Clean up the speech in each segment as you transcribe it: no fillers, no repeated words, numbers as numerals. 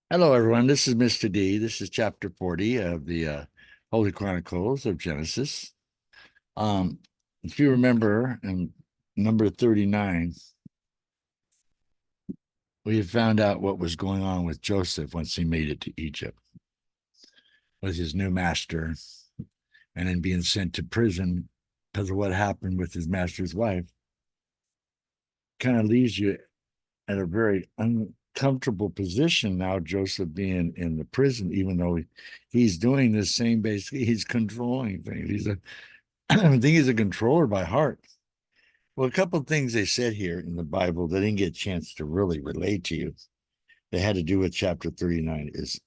Hello, everyone. This is Mr. D. This is chapter 40 of the Holy Chronicles of Genesis. Um, if you remember in number 39, we found out what was going on with Joseph once he made it to Egypt with his new master and then being sent to prison because of what happened with his master's wife. Kind of leaves you at a very uncomfortable position now, Joseph being in the prison, even though he's doing the same, basically, he's controlling things. I think he's a controller by heart. Well, a couple of things they said here in the Bible that I didn't get a chance to really relate to you that had to do with chapter 39 is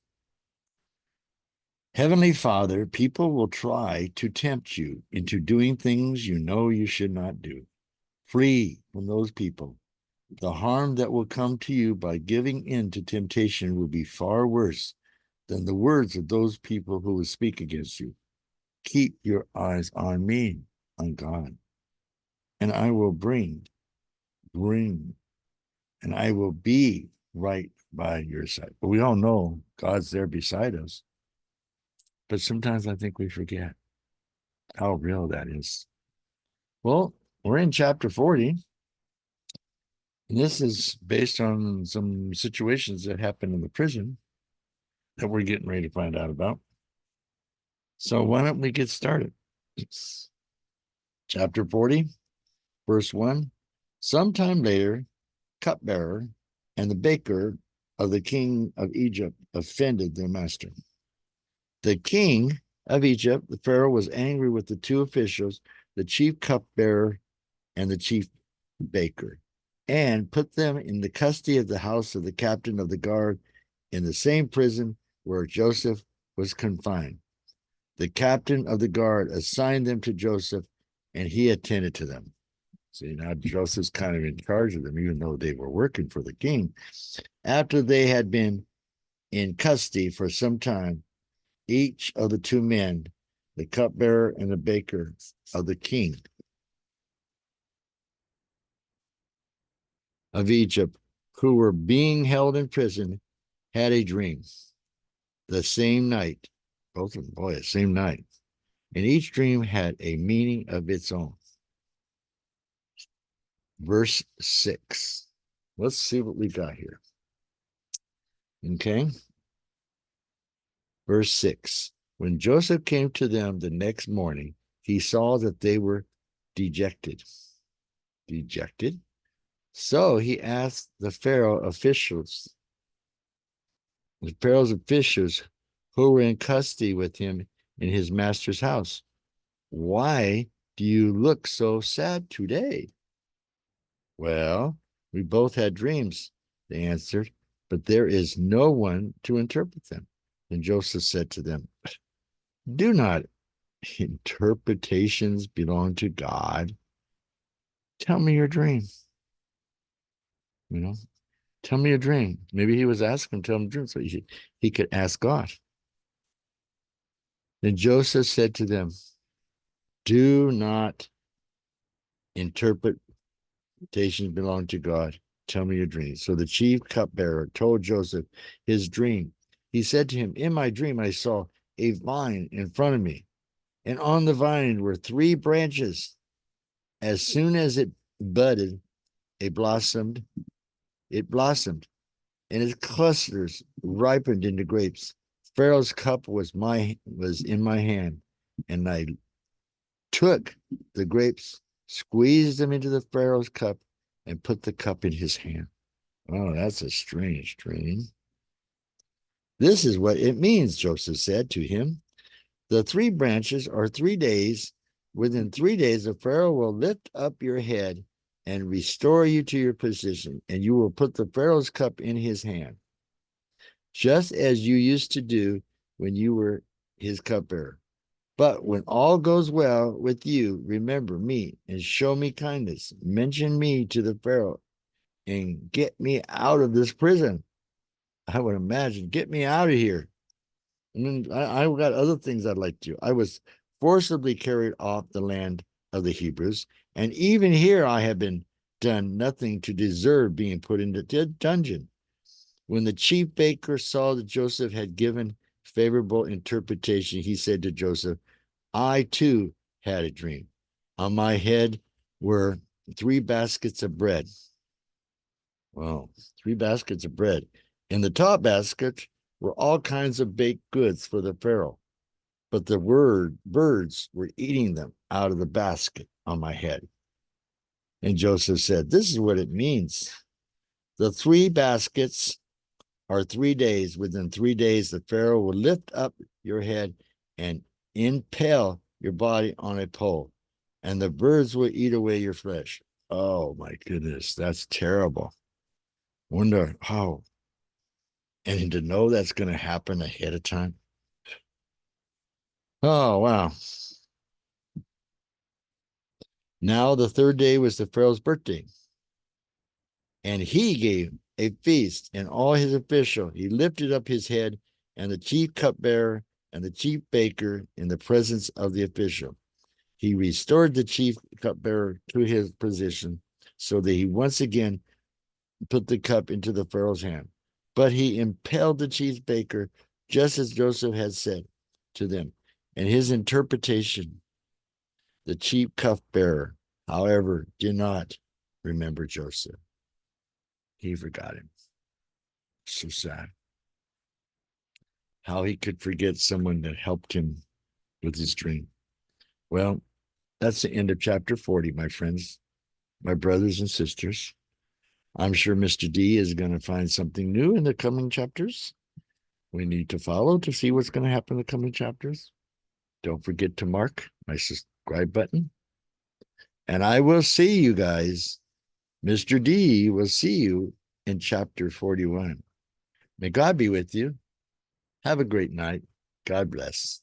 Heavenly Father, people will try to tempt you into doing things you know you should not do. Flee from those people. The harm that will come to you by giving in to temptation will be far worse than the words of those people who will speak against you. Keep your eyes on me, on God, and I will bring, and I will be right by your side. But we all know God's there beside us. But sometimes I think we forget how real that is. Well, we're in chapter 40, and this is based on some situations that happened in the prison that we're getting ready to find out about. So why don't we get started? Chapter 40, verse 1. Sometime later, Cupbearer and the baker of the king of Egypt offended their master. The king of Egypt, the Pharaoh, was angry with the two officials, the chief cupbearer and the chief baker, and put them in the custody of the house of the captain of the guard in the same prison where Joseph was confined. The captain of the guard assigned them to Joseph, and he attended to them. See, now Joseph's kind of in charge of them, even though they were working for the king. After they had been in custody for some time, each of the two men, the cupbearer and the baker of the king of Egypt, who were being held in prison, had a dream the same night. Both of them, boy, the same night. And each dream had a meaning of its own. Verse 6. Let's see what we got here. Okay. Verse 6. When Joseph came to them the next morning, he saw that they were dejected. Dejected? So he asked the Pharaoh's officials who were in custody with him in his master's house, why do you look so sad today? Well, we both had dreams, they answered, but there is no one to interpret them. And Joseph said to them, do not interpretations belong to God? Tell me your dream. You know, tell me a dream. Maybe he was asking, tell him a dream so he could ask God. Then Joseph said to them, do not interpretations belong to God. Tell me your dream. So the chief cupbearer told Joseph his dream. He said to him, in my dream, I saw a vine in front of me, and on the vine were three branches. As soon as it budded, it blossomed, and its clusters ripened into grapes. Pharaoh's cup was in my hand, and I took the grapes, squeezed them into the Pharaoh's cup, and put the cup in his hand. Oh, that's a strange dream. This is what it means, Joseph said to him. The three branches are 3 days. Within 3 days, the Pharaoh will lift up your head and restore you to your position, and you will put the Pharaoh's cup in his hand, just as you used to do when you were his cupbearer. But when all goes well with you, remember me and show me kindness. Mention me to the Pharaoh and get me out of this prison. I would imagine, get me out of here. I mean, I've got other things I'd like to do. I was forcibly carried off the land of the Hebrews, and even here I have been done nothing to deserve being put into the dungeon. When the chief baker saw that Joseph had given favorable interpretation, he said to Joseph, I too had a dream. On my head were 3 baskets of bread. Wow, 3 baskets of bread. In the top basket were all kinds of baked goods for the Pharaoh, but the birds were eating them out of the basket on my head. And Joseph said, this is what it means. The 3 baskets are 3 days. Within 3 days, the Pharaoh will lift up your head and impale your body on a pole, and the birds will eat away your flesh. Oh my goodness, that's terrible. Wonder how. And to know that's going to happen ahead of time. Oh, wow. Now the 3rd day was the Pharaoh's birthday, and he gave a feast, and all his official. He lifted up his head, and the chief cupbearer and the chief baker in the presence of the official. He restored the chief cupbearer to his position so that he once again put the cup into the Pharaoh's hand. But he impaled the chief baker just as Joseph had said to them. And his interpretation, the chief cupbearer, however, did not remember Joseph. He forgot him. So sad. How he could forget someone that helped him with his dream. Well, that's the end of chapter 40, my friends, my brothers and sisters. I'm sure Mr. D is going to find something new in the coming chapters. We need to follow to see what's going to happen in the coming chapters. Don't forget to mark my subscribe button. And I will see you guys. Mr. D will see you in chapter 41. May God be with you. Have a great night. God bless.